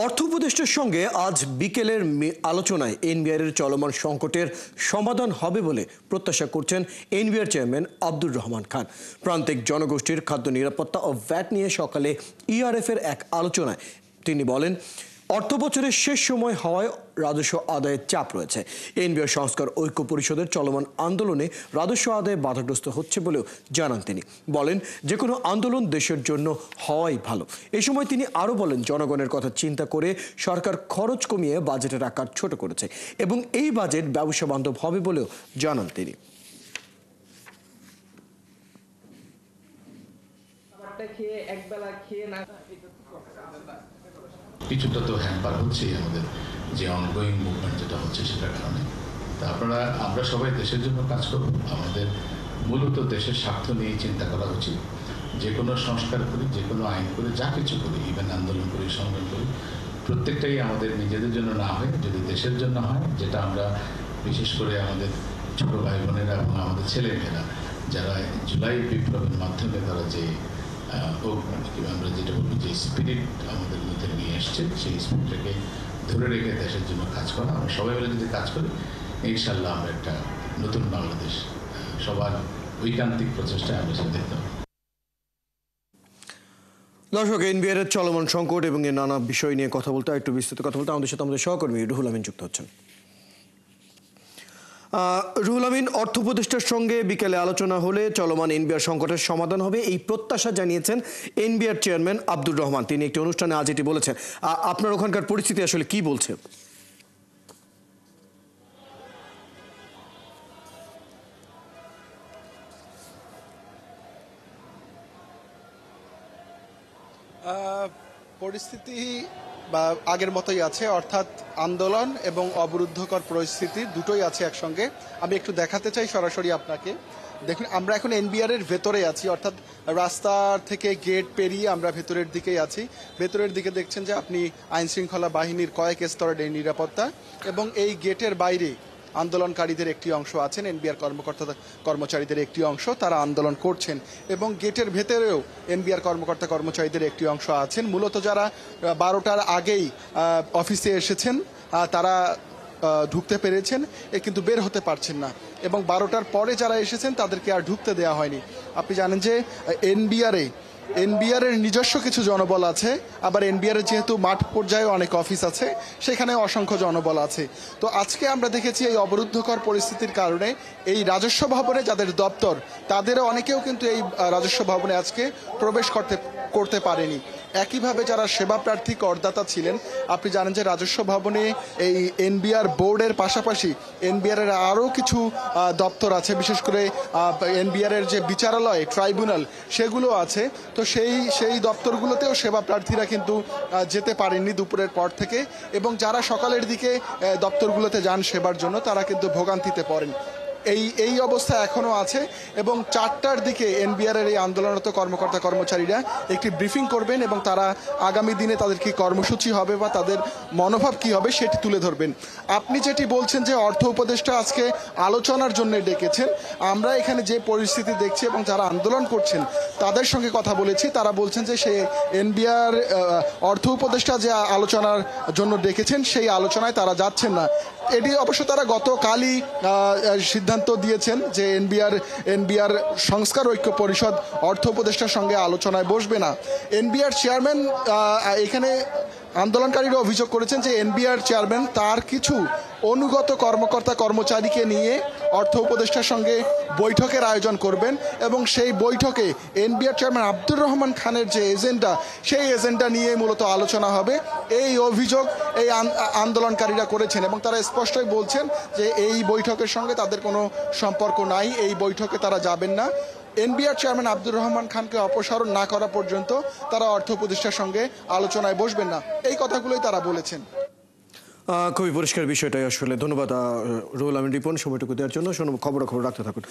অর্থ উপদেষ্টার সঙ্গে আজ বিকেলের আলোচনায় এনবিআর চলমান সংকটের সমাধান হবে বলে প্রত্যাশা করছেন এনবিআর চেয়ারম্যান আব্দুর রহমান খান। প্রান্তিক জনগোষ্ঠীর খাদ্য নিরাপত্তা ও ভ্যাট নিয়ে সকালে ইআরএফ এর এক আলোচনায় তিনি বলেন, অর্থ বছরের শেষ সময় হওয়ায় রাজস্ব আদায়ের চাপ রয়েছে। এনবিআর সংস্কার ঐক্য পরিষদের চলমান আন্দোলনে রাজস্ব আদায় বাধাগ্রস্ত হচ্ছে বলেও জানান তিনি। বলেন, যে কোনো আন্দোলন দেশের জন্য হওয়াই ভালো। এ সময় তিনি আরও বলেন, জনগণের কথা চিন্তা করে সরকার খরচ কমিয়ে বাজেটের আকার ছোট করেছে এবং এই বাজেট ব্যবসা বান্ধব হবে বলেও জানান তিনি। কিছুটা তো হ্যাম্পার হচ্ছেই আমাদের যে অনগোয়িং মুভমেন্ট যেটা হচ্ছে সেটার কারণে। তা আমরা সবাই দেশের জন্য কাজ করব। আমাদের মূলত দেশের স্বার্থ নিয়ে চিন্তা করা উচিত। যে কোনো সংস্কার করি, যে কোনো আইন করি, যা কিছু করি, ইভেন আন্দোলন করি, সংগ্রাম করি, প্রত্যেকটাই আমাদের নিজেদের জন্য না হয়, যদি দেশের জন্য হয়, যেটা আমরা বিশেষ করে আমাদের ছোট ভাই বোনেরা এবং আমাদের ছেলেমেয়েরা যারা জুলাই বিপ্লবের মাধ্যমে তারা যে আমরা যেটা বলবো যে স্পিরিট আমাদের মধ্যে নিয়ে এসছে, সেই স্পিরিটটাকে ধরে রেখে দেশের জন্য কাজ করা। আমরা সবাই মিলে যদি কাজ করি, ইনশাল্লাহ আমরা একটা নতুন বাংলাদেশ সবার ঐকান্তিক প্রচেষ্টায় আমরা সেটা দেখতে পাবো। দর্শক, এনবিআর এর চলমান সংকট এবং এর নানা বিষয় নিয়ে কথা বলতে একটু বিস্তারিত কথা বলতে আমাদের সাথে আমাদের সহকর্মী রুহুল আমিন যুক্ত হচ্ছেন। রুহুল আমিন, অর্থ উপদেষ্টার সঙ্গে বিকেলে আলোচনা হলে চলমান এনবিআর সংকটের সমাধান হবে, এই প্রত্যাশা জানিয়েছেন এনবিআর চেয়ারম্যান আব্দুর রহমান। তিনি একটি অনুষ্ঠানে আজ এটি বলেছেন। আপনার ওখানকার পরিস্থিতি আসলে কি বলছে? পরিস্থিতি বা আগের মতোই আছে, অর্থাৎ আন্দোলন এবং অবরুদ্ধকর পরিস্থিতি দুটোই আছে একসঙ্গে। আমি একটু দেখাতে চাই সরাসরি আপনাকে। দেখুন, আমরা এখন এনবিআর এর ভেতরে আছি, অর্থাৎ রাস্তার থেকে গেট পেরিয়ে আমরা ভেতরের দিকেই আছি। ভেতরের দিকে দেখছেন যে আপনি আইন শৃঙ্খলা বাহিনীর কয়েক স্তরের নিরাপত্তা, এবং এই গেটের বাইরে আন্দোলনকারীদের একটি অংশ আছেন, এনবিআর কর্মচারীদের একটি অংশ, তারা আন্দোলন করছেন। এবং গেটের ভেতরেও এনবিআর কর্মচারীদের একটি অংশ আছেন, মূলত যারা 12টার আগেই অফিসে এসেছেন তারা ঢুকতে পেরেছেন, কিন্তু বের হতে পারছেন না। এবং 12টার পরে যারা এসেছেন তাদেরকে আর ঢুকতে দেওয়া হয়নি। আপনি জানেন যে এনবিআর এর নিজস্ব কিছু জনবল আছে, আবার এনবিআর এর যেহেতু মাঠ পর্যায়ে অনেক অফিস আছে, সেখানে অসংখ্য জনবল আছে। তো আজকে আমরা দেখেছি এই অবরুদ্ধকর পরিস্থিতির কারণে এই রাজস্ব ভবনে যাদের দপ্তর, তাদেরও অনেকেও কিন্তু এই রাজস্ব ভবনে আজকে প্রবেশ করতে পারেনি। একইভাবে যারা সেবা প্রার্থী করদাতা ছিলেন, আপনি জানেন যে রাজস্ব ভবনে এই এনবিআর বোর্ডের পাশাপাশি এনবিআর এর আরও কিছু দপ্তর আছে, বিশেষ করে এনবিআর এর যে বিচারালয়, ট্রাইব্যুনাল, সেগুলো আছে। তো সেই দপ্তরগুলোতেও সেবা প্রার্থীরা কিন্তু যেতে পারেননি দুপুরের পর থেকে, এবং যারা সকালের দিকে দপ্তরগুলোতে যান সেবার জন্য, তারা কিন্তু ভোগান্তিতে পড়েন। এই অবস্থা এখনও আছে, এবং 4টার দিকে এনবিআর এর এই আন্দোলনরত কর্মচারীরা একটি ব্রিফিং করবেন, এবং তারা আগামী দিনে তাদের কি কর্মসূচি হবে বা তাদের মনোভাব কি হবে সেটি তুলে ধরবেন। আপনি যেটি বলছেন যে অর্থ উপদেষ্টা আজকে আলোচনার জন্য ডেকেছেন, আমরা এখানে যে পরিস্থিতি দেখছি এবং যারা আন্দোলন করছেন তাদের সঙ্গে কথা বলেছি, তারা বলছেন যে সে এনবিআর অর্থ উপদেষ্টা যে আলোচনার জন্য ডেকেছেন সেই আলোচনায় তারা যাচ্ছেন না। এটি অবশ্য তারা গতকালই সিদ্ধান্ত দিয়েছেন যে এনবিআর সংস্কার ঐক্য পরিষদ অর্থ উপদেষ্টার সঙ্গে আলোচনায় বসবে না। এনবিআর চেয়ারম্যান এখানে আন্দোলনকারীরা অভিযোগ করেছেন যে এনবিআর চেয়ারম্যান তার কিছু অনুগত কর্মচারীকে নিয়ে অর্থ উপদেষ্টার সঙ্গে বৈঠকের আয়োজন করবেন, এবং সেই বৈঠকে এনবিআর চেয়ারম্যান আব্দুর রহমান খানের যে এজেন্ডা, সেই এজেন্ডা নিয়ে মূলত আলোচনা হবে। এই অভিযোগ এই আন্দোলনকারীরা করেছেন, এবং তারা স্পষ্টই বলছেন যে এই বৈঠকের সঙ্গে তাদের কোনো সম্পর্ক নাই, এই বৈঠকে তারা যাবেন না। এনবিআর চেয়ারম্যান আব্দুর রহমান খানকে অপসারণ না করা পর্যন্ত তারা অর্থ উপদেষ্টার সঙ্গে আলোচনায় বসবেন না, এই কথাগুলোই তারা বলেছেন। খুবই পরিষ্কার বিষয়টাই আসলে। ধন্যবাদ রুহুল আমিন রিপন সময়টুকু দেওয়ার জন্য। খবর রাখতে থাকুন।